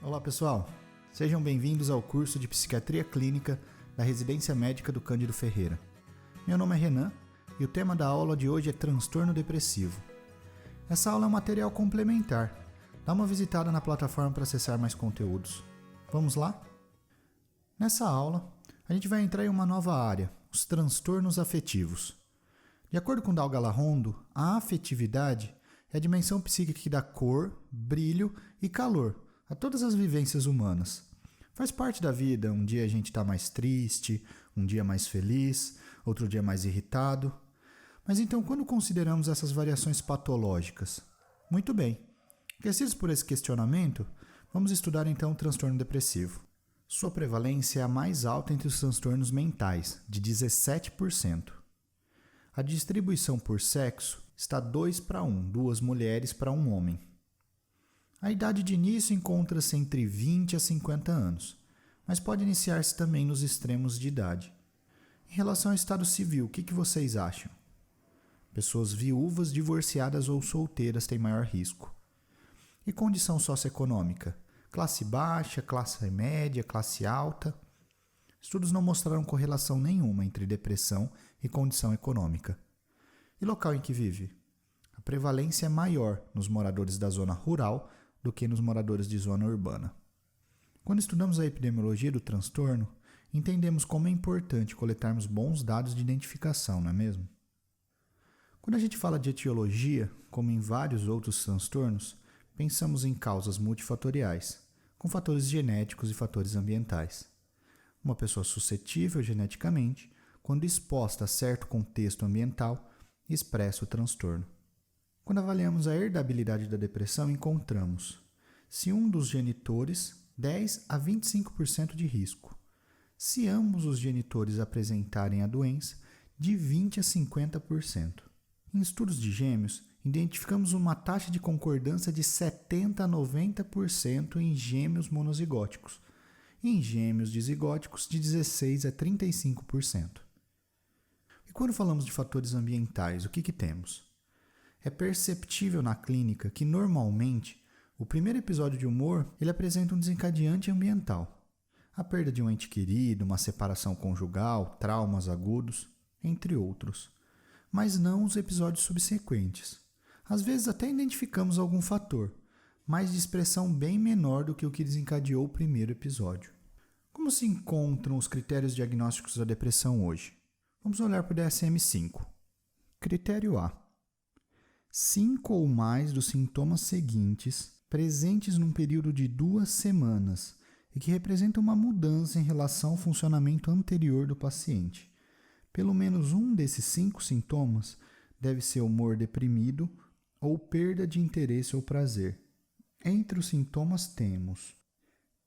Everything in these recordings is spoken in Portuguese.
Olá pessoal, sejam bem-vindos ao curso de Psiquiatria Clínica da Residência Médica do Cândido Ferreira. Meu nome é Renan e o tema da aula de hoje é transtorno depressivo. Essa aula é um material complementar. Dá uma visitada na plataforma para acessar mais conteúdos. Vamos lá? Nessa aula, a gente vai entrar em uma nova área, os transtornos afetivos. De acordo com Dalgala Rondo, a afetividade é a dimensão psíquica que dá cor, brilho e calor a todas as vivências humanas. Faz parte da vida, um dia a gente está mais triste, um dia mais feliz, outro dia mais irritado. Mas então, quando consideramos essas variações patológicas? Muito bem. Aquecidos por esse questionamento, vamos estudar então o transtorno depressivo. Sua prevalência é a mais alta entre os transtornos mentais, de 17%. A distribuição por sexo está 2:1, 2 mulheres para um homem. A idade de início encontra-se entre 20 a 50 anos, mas pode iniciar-se também nos extremos de idade. Em relação ao estado civil, o que vocês acham? Pessoas viúvas, divorciadas ou solteiras têm maior risco. E condição socioeconômica? Classe baixa, classe média, classe alta? Estudos não mostraram correlação nenhuma entre depressão e condição econômica. E local em que vive? A prevalência é maior nos moradores da zona rural do que nos moradores de zona urbana. Quando estudamos a epidemiologia do transtorno, entendemos como é importante coletarmos bons dados de identificação, não é mesmo? Quando a gente fala de etiologia, como em vários outros transtornos, pensamos em causas multifatoriais, com fatores genéticos e fatores ambientais. Uma pessoa suscetível geneticamente, quando exposta a certo contexto ambiental, expressa o transtorno. Quando avaliamos a herdabilidade da depressão, encontramos, se um dos genitores, 10 a 25% de risco. Se ambos os genitores apresentarem a doença, de 20 a 50%. Em estudos de gêmeos, identificamos uma taxa de concordância de 70 a 90% em gêmeos monozigóticos, e em gêmeos dizigóticos de 16 a 35%. E quando falamos de fatores ambientais, o que temos? É perceptível na clínica que, normalmente, o primeiro episódio de humor ele apresenta um desencadeante ambiental. A perda de um ente querido, uma separação conjugal, traumas agudos, entre outros. Mas não os episódios subsequentes. Às vezes até identificamos algum fator, mas de expressão bem menor do que o que desencadeou o primeiro episódio. Como se encontram os critérios diagnósticos da depressão hoje? Vamos olhar para o DSM-5. Critério A. 5 ou mais dos sintomas seguintes presentes num período de 2 semanas e que representam uma mudança em relação ao funcionamento anterior do paciente. Pelo menos um desses 5 sintomas deve ser humor deprimido ou perda de interesse ou prazer. Entre os sintomas temos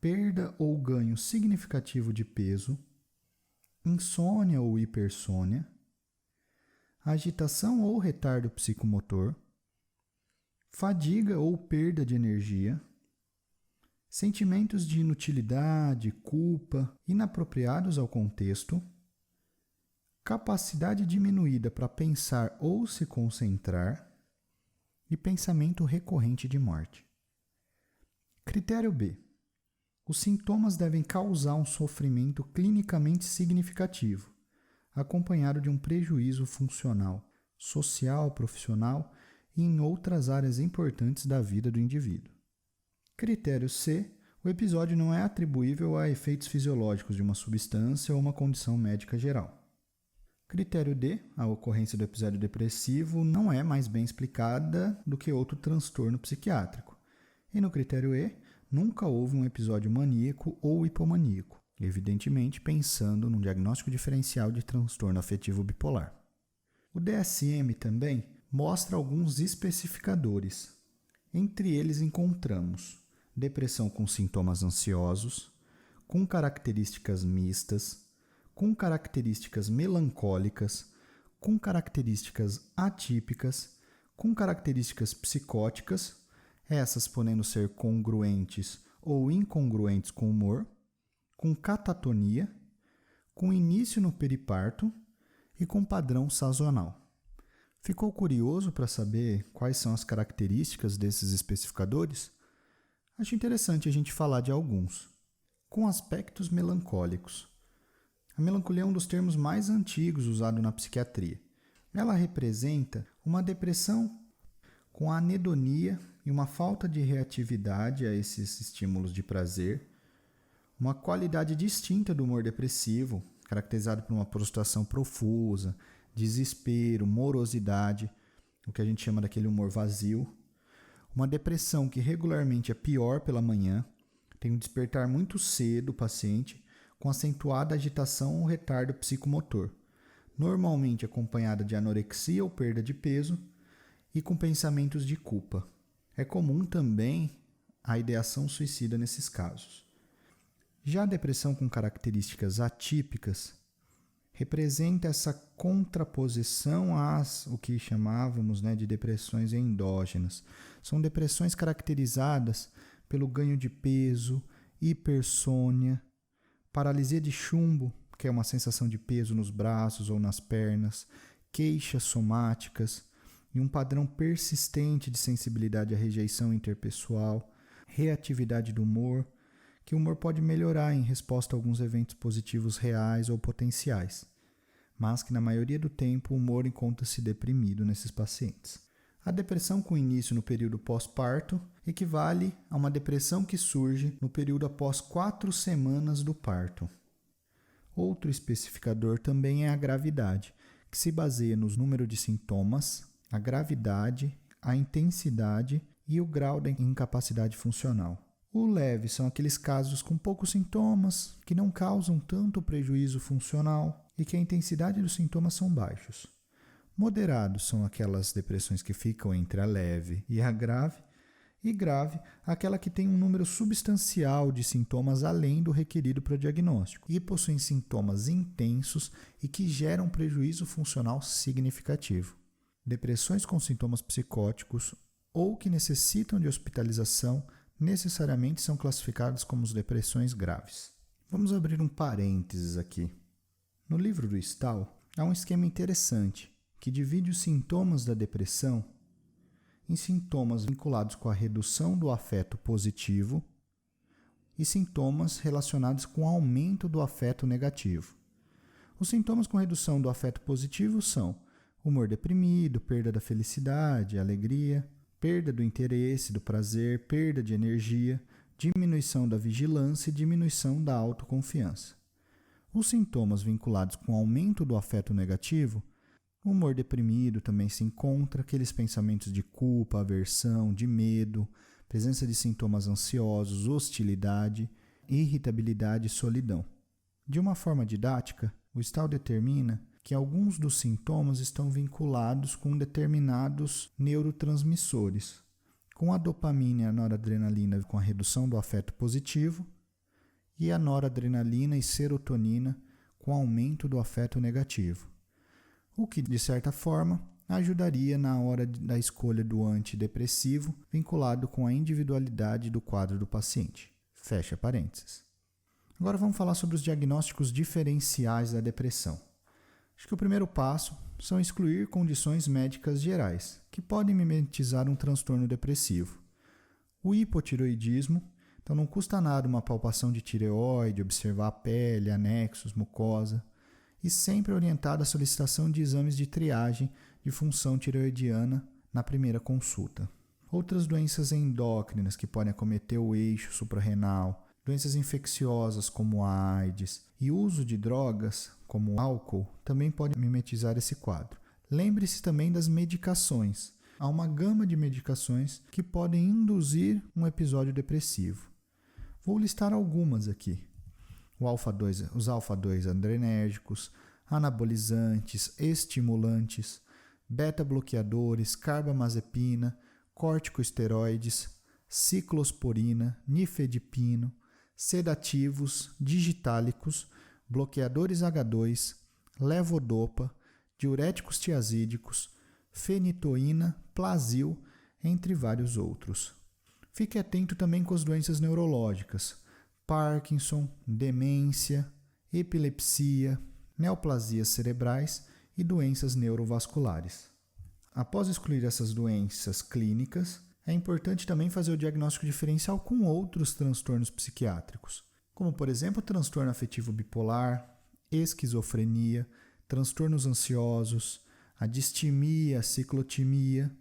perda ou ganho significativo de peso, insônia ou hipersônia, agitação ou retardo psicomotor, fadiga ou perda de energia, sentimentos de inutilidade, culpa, inapropriados ao contexto, capacidade diminuída para pensar ou se concentrar e pensamento recorrente de morte. Critério B. Os sintomas devem causar um sofrimento clinicamente significativo, acompanhado de um prejuízo funcional, social, profissional e em outras áreas importantes da vida do indivíduo. Critério C. O episódio não é atribuível a efeitos fisiológicos de uma substância ou uma condição médica geral. Critério D. A ocorrência do episódio depressivo não é mais bem explicada do que outro transtorno psiquiátrico. E no critério E, nunca houve um episódio maníaco ou hipomaníaco, evidentemente pensando num diagnóstico diferencial de transtorno afetivo bipolar. O DSM também mostra alguns especificadores. Entre eles encontramos depressão com sintomas ansiosos, com características mistas, com características melancólicas, com características atípicas, com características psicóticas, essas podendo ser congruentes ou incongruentes com o humor, com catatonia, com início no periparto e com padrão sazonal. Ficou curioso para saber quais são as características desses especificadores? Acho interessante a gente falar de alguns. Com aspectos melancólicos. A melancolia é um dos termos mais antigos usado na psiquiatria. Ela representa uma depressão com anedonia e uma falta de reatividade a esses estímulos de prazer, uma qualidade distinta do humor depressivo, caracterizado por uma prostração profusa, desespero, morosidade, o que a gente chama daquele humor vazio, uma depressão que regularmente é pior pela manhã, tem um despertar muito cedo o paciente, com acentuada agitação ou retardo psicomotor, normalmente acompanhada de anorexia ou perda de peso e com pensamentos de culpa. É comum também a ideação suicida nesses casos. Já a depressão com características atípicas representa essa contraposição às o que chamávamos de depressões endógenas. São depressões caracterizadas pelo ganho de peso, hipersônia, paralisia de chumbo, que é uma sensação de peso nos braços ou nas pernas, queixas somáticas e um padrão persistente de sensibilidade à rejeição interpessoal, reatividade do humor, que o humor pode melhorar em resposta a alguns eventos positivos reais ou potenciais, mas que na maioria do tempo o humor encontra-se deprimido nesses pacientes. A depressão com início no período pós-parto equivale a uma depressão que surge no período após 4 semanas do parto. Outro especificador também é a gravidade, que se baseia no número de sintomas, a gravidade, a intensidade e o grau de incapacidade funcional. O leve são aqueles casos com poucos sintomas, que não causam tanto prejuízo funcional e que a intensidade dos sintomas são baixos. Moderados são aquelas depressões que ficam entre a leve e a grave, e grave, aquela que tem um número substancial de sintomas além do requerido para o diagnóstico e possuem sintomas intensos e que geram prejuízo funcional significativo. Depressões com sintomas psicóticos ou que necessitam de hospitalização necessariamente são classificadas como depressões graves. Vamos abrir um parênteses aqui. No livro do Stahl, há um esquema interessante que divide os sintomas da depressão em sintomas vinculados com a redução do afeto positivo e sintomas relacionados com o aumento do afeto negativo. Os sintomas com redução do afeto positivo são humor deprimido, perda da felicidade, alegria, perda do interesse, do prazer, perda de energia, diminuição da vigilância e diminuição da autoconfiança. Os sintomas vinculados com o aumento do afeto negativo, o humor deprimido também se encontra, aqueles pensamentos de culpa, aversão, de medo, presença de sintomas ansiosos, hostilidade, irritabilidade e solidão. De uma forma didática, o Stahl determina que alguns dos sintomas estão vinculados com determinados neurotransmissores, com a dopamina e a noradrenalina com a redução do afeto positivo e a noradrenalina e serotonina com o aumento do afeto negativo, o que, de certa forma, ajudaria na hora da escolha do antidepressivo vinculado com a individualidade do quadro do paciente. Fecha parênteses. Agora vamos falar sobre os diagnósticos diferenciais da depressão. Acho que o primeiro passo são excluir condições médicas gerais, que podem mimetizar um transtorno depressivo. O hipotireoidismo, então não custa nada uma palpação de tireoide, observar a pele, anexos, mucosa, e sempre orientada à solicitação de exames de triagem de função tireoidiana na primeira consulta. Outras doenças endócrinas que podem acometer o eixo suprarrenal, doenças infecciosas como a AIDS e uso de drogas como o álcool também podem mimetizar esse quadro. Lembre-se também das medicações. Há uma gama de medicações que podem induzir um episódio depressivo. Vou listar algumas aqui. Os alfa-2 adrenérgicos, anabolizantes, estimulantes, beta-bloqueadores, carbamazepina, corticosteroides, ciclosporina, nifedipino, sedativos, digitálicos, bloqueadores H2, levodopa, diuréticos tiazídicos, fenitoína, plasil, entre vários outros. Fique atento também com as doenças neurológicas, Parkinson, demência, epilepsia, neoplasias cerebrais e doenças neurovasculares. Após excluir essas doenças clínicas, é importante também fazer o diagnóstico diferencial com outros transtornos psiquiátricos, como, por exemplo, transtorno afetivo bipolar, esquizofrenia, transtornos ansiosos, a distimia, a ciclotimia,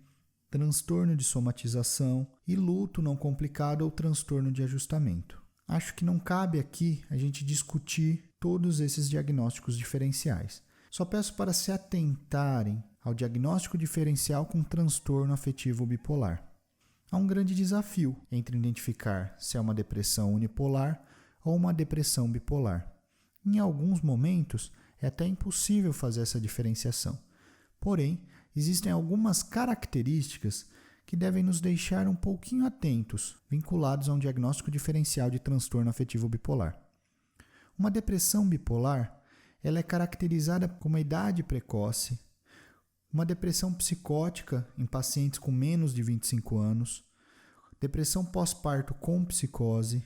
transtorno de somatização e luto não complicado ou transtorno de ajustamento. Acho que não cabe aqui a gente discutir todos esses diagnósticos diferenciais. Só peço para se atentarem ao diagnóstico diferencial com transtorno afetivo bipolar. Há um grande desafio entre identificar se é uma depressão unipolar ou uma depressão bipolar. Em alguns momentos, é até impossível fazer essa diferenciação. Porém, existem algumas características que devem nos deixar um pouquinho atentos, vinculados a um diagnóstico diferencial de transtorno afetivo bipolar. Uma depressão bipolar, ela é caracterizada como uma idade precoce, uma depressão psicótica em pacientes com menos de 25 anos, depressão pós-parto com psicose,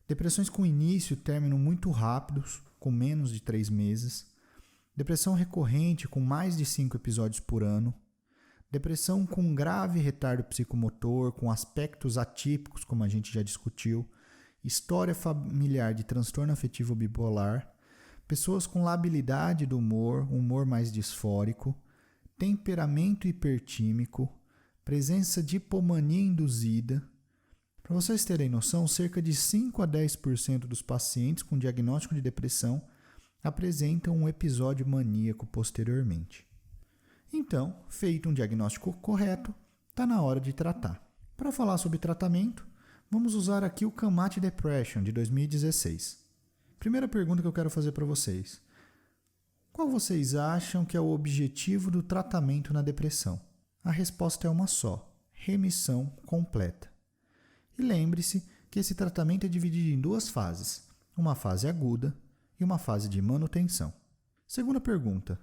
depressões com início e término muito rápidos, com menos de 3 meses, depressão recorrente com mais de 5 episódios por ano, depressão com grave retardo psicomotor, com aspectos atípicos, como a gente já discutiu, história familiar de transtorno afetivo bipolar, pessoas com labilidade do humor mais disfórico, temperamento hipertímico, presença de hipomania induzida. Para vocês terem noção, cerca de 5 a 10% dos pacientes com diagnóstico de depressão apresentam um episódio maníaco posteriormente. Então, feito um diagnóstico correto, está na hora de tratar. Para falar sobre tratamento, vamos usar aqui o CAMAT Depression de 2016. Primeira pergunta que eu quero fazer para vocês. Qual vocês acham que é o objetivo do tratamento na depressão? A resposta é uma só: remissão completa. E lembre-se que esse tratamento é dividido em 2 fases, uma fase aguda e uma fase de manutenção. Segunda pergunta: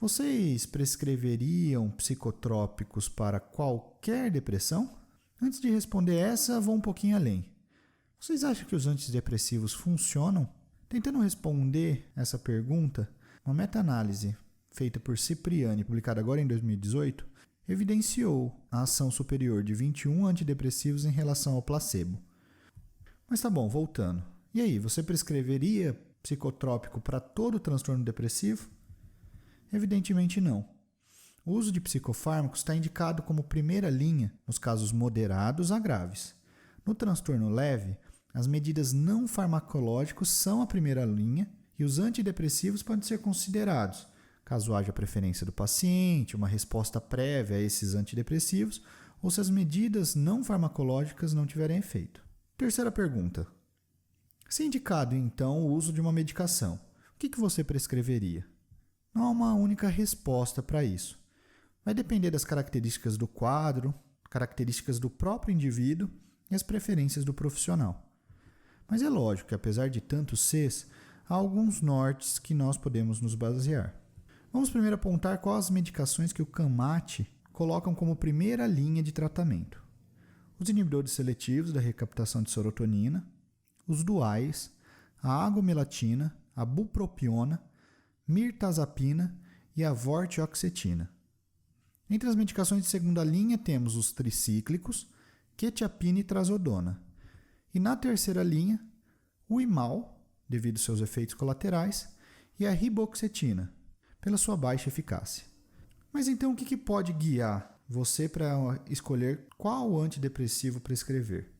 vocês prescreveriam psicotrópicos para qualquer depressão? Antes de responder essa, vou um pouquinho além. Vocês acham que os antidepressivos funcionam? Tentando responder essa pergunta, uma meta-análise feita por Cipriani, publicada agora em 2018, evidenciou a ação superior de 21 antidepressivos em relação ao placebo. Mas tá bom, voltando. E aí, você prescreveria psicotrópico para todo transtorno depressivo? Evidentemente não. O uso de psicofármacos está indicado como primeira linha nos casos moderados a graves. No transtorno leve, as medidas não farmacológicas são a primeira linha e os antidepressivos podem ser considerados, caso haja preferência do paciente, uma resposta prévia a esses antidepressivos, ou se as medidas não farmacológicas não tiverem efeito. Terceira pergunta. Se indicado, então, o uso de uma medicação, o que você prescreveria? Não há uma única resposta para isso. Vai depender das características do quadro, características do próprio indivíduo e as preferências do profissional. Mas é lógico que, apesar de tantos Cs, há alguns nortes que nós podemos nos basear. Vamos primeiro apontar quais as medicações que o CAMAT colocam como primeira linha de tratamento. Os inibidores seletivos da recaptação de serotonina, os duais, a agomelatina, a bupropiona, mirtazapina e a vortioxetina. Entre as medicações de segunda linha temos os tricíclicos, quetiapina e trazodona. E na terceira linha, o imal, devido aos seus efeitos colaterais, e a riboxetina, pela sua baixa eficácia. Mas então o que pode guiar você para escolher qual antidepressivo prescrever?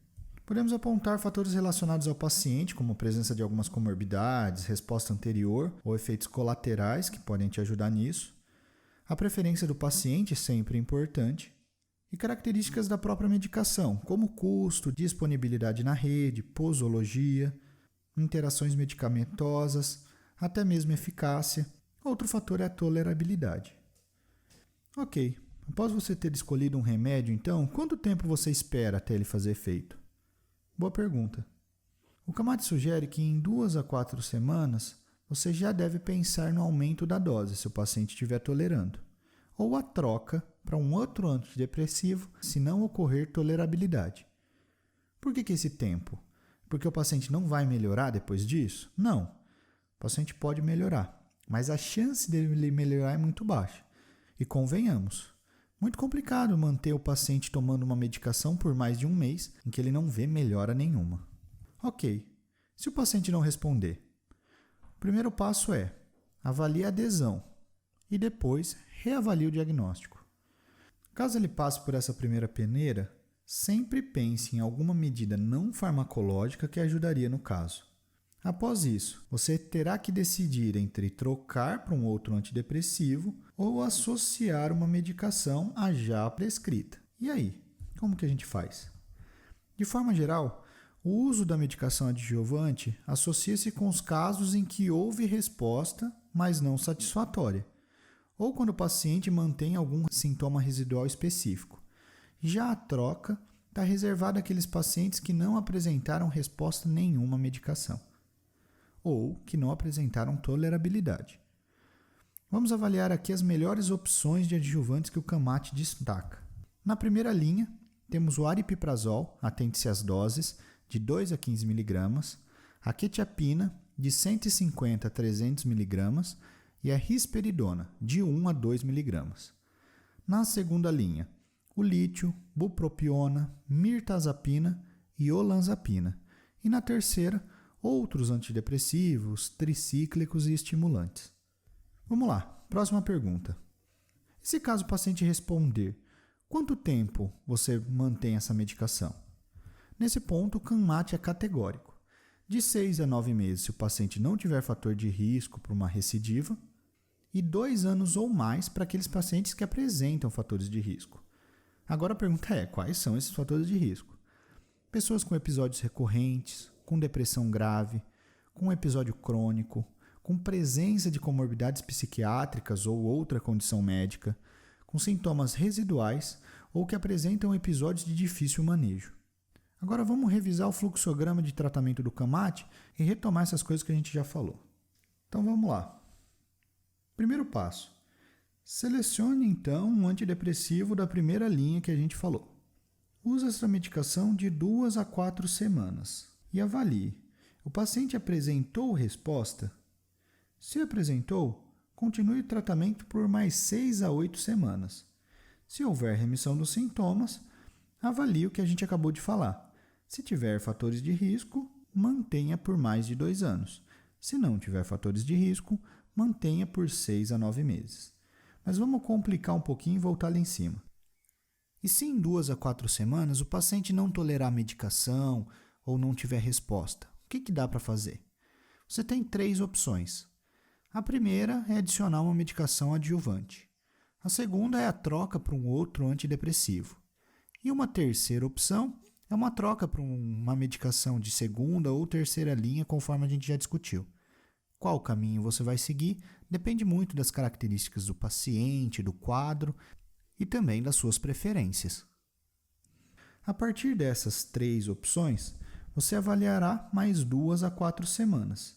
Podemos apontar fatores relacionados ao paciente, como a presença de algumas comorbidades, resposta anterior ou efeitos colaterais que podem te ajudar nisso. A preferência do paciente sempre é importante. E características da própria medicação, como custo, disponibilidade na rede, posologia, interações medicamentosas, até mesmo eficácia. Outro fator é a tolerabilidade. Ok, após você ter escolhido um remédio, então, quanto tempo você espera até ele fazer efeito? Boa pergunta. O CAMAT sugere que em 2 a 4 semanas você já deve pensar no aumento da dose se o paciente estiver tolerando, ou a troca para um outro antidepressivo se não ocorrer tolerabilidade. Por que esse tempo? Porque o paciente não vai melhorar depois disso? Não. O paciente pode melhorar, mas a chance dele melhorar é muito baixa. E convenhamos, Muito complicado manter o paciente tomando uma medicação por mais de um mês em que ele não vê melhora nenhuma. Ok, se o paciente não responder, o primeiro passo é avalie a adesão e depois reavalie o diagnóstico. Caso ele passe por essa primeira peneira, sempre pense em alguma medida não farmacológica que ajudaria no caso. Após isso, você terá que decidir entre trocar para um outro antidepressivo ou associar uma medicação à já prescrita. E aí, como que a gente faz? De forma geral, o uso da medicação adjuvante associa-se com os casos em que houve resposta, mas não satisfatória, ou quando o paciente mantém algum sintoma residual específico. Já a troca está reservada àqueles pacientes que não apresentaram resposta nenhuma à medicação, ou que não apresentaram tolerabilidade. Vamos avaliar aqui as melhores opções de adjuvantes que o CAMAT destaca. Na primeira linha, temos o aripiprazol, atente-se às doses, de 2 a 15 mg, a quetiapina, de 150 a 300 mg, e a risperidona, de 1 a 2 mg. Na segunda linha, o lítio, bupropiona, mirtazapina e olanzapina. E na terceira, outros antidepressivos, tricíclicos e estimulantes. Vamos lá, próxima pergunta. E se caso o paciente responder, quanto tempo você mantém essa medicação? Nesse ponto, o CAMAT é categórico. De 6 a 9 meses se o paciente não tiver fator de risco para uma recidiva, e 2 anos ou mais para aqueles pacientes que apresentam fatores de risco. Agora a pergunta é, quais são esses fatores de risco? Pessoas com episódios recorrentes, com depressão grave, com episódio crônico, com presença de comorbidades psiquiátricas ou outra condição médica, com sintomas residuais ou que apresentam episódios de difícil manejo. Agora vamos revisar o fluxograma de tratamento do CAMAT e retomar essas coisas que a gente já falou. Então vamos lá. Primeiro passo. Selecione então um antidepressivo da primeira linha que a gente falou. Use essa medicação de 2 a 4 semanas e avalie. O paciente apresentou resposta? Se apresentou, continue o tratamento por mais 6 a 8 semanas. Se houver remissão dos sintomas, avalie o que a gente acabou de falar. Se tiver fatores de risco, mantenha por mais de 2 anos. Se não tiver fatores de risco, mantenha por 6 a 9 meses. Mas vamos complicar um pouquinho e voltar lá em cima. E se em 2 a 4 semanas o paciente não tolerar a medicação ou não tiver resposta, o que dá para fazer? Você tem 3 opções. A primeira é adicionar uma medicação adjuvante. A segunda é a troca para um outro antidepressivo. E uma terceira opção é uma troca para uma medicação de segunda ou terceira linha, conforme a gente já discutiu. Qual caminho você vai seguir depende muito das características do paciente, do quadro e também das suas preferências. A partir dessas 3 opções, você avaliará mais 2 a 4 semanas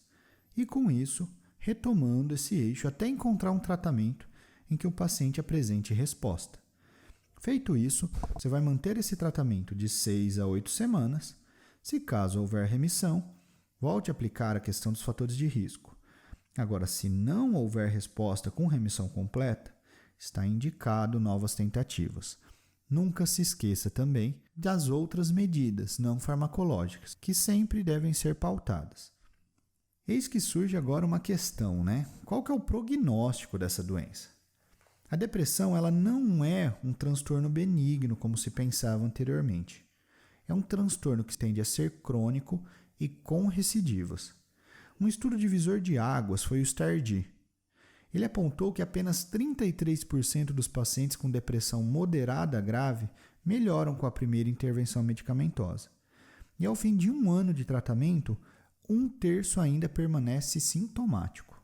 e, com isso, retomando esse eixo até encontrar um tratamento em que o paciente apresente resposta. Feito isso, você vai manter esse tratamento de 6 a 8 semanas. Se caso houver remissão, volte a aplicar a questão dos fatores de risco. Agora, se não houver resposta com remissão completa, está indicado novas tentativas. Nunca se esqueça também das outras medidas não farmacológicas, que sempre devem ser pautadas. Eis que surge agora uma questão, né? Qual que é o prognóstico dessa doença? A depressão ela não é um transtorno benigno, como se pensava anteriormente. É um transtorno que tende a ser crônico e com recidivas. Um estudo divisor de águas foi o STAR-D. Ele apontou que apenas 33% dos pacientes com depressão moderada grave melhoram com a primeira intervenção medicamentosa. E ao fim de 1 ano de tratamento, 1/3 ainda permanece sintomático.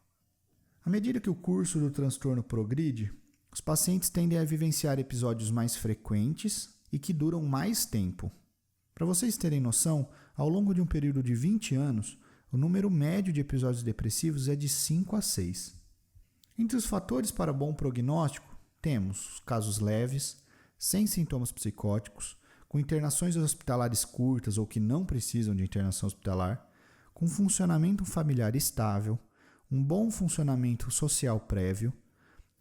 À medida que o curso do transtorno progride, os pacientes tendem a vivenciar episódios mais frequentes e que duram mais tempo. Para vocês terem noção, ao longo de um período de 20 anos, o número médio de episódios depressivos é de 5 a 6. Entre os fatores para bom prognóstico, temos os casos leves, sem sintomas psicóticos, com internações hospitalares curtas ou que não precisam de internação hospitalar, com funcionamento familiar estável, um bom funcionamento social prévio,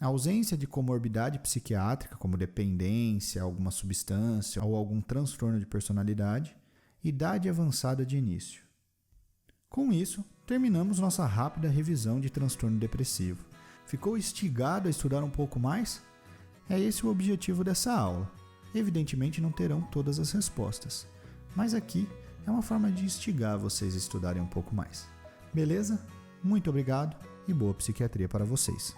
A ausência de comorbidade psiquiátrica, como dependência, alguma substância ou algum transtorno de personalidade, idade avançada de início. Com isso, terminamos nossa rápida revisão de transtorno depressivo. Ficou instigado a estudar um pouco mais? É esse o objetivo dessa aula. Evidentemente não terão todas as respostas, mas aqui é uma forma de instigar vocês a estudarem um pouco mais. Beleza? Muito obrigado e boa psiquiatria para vocês.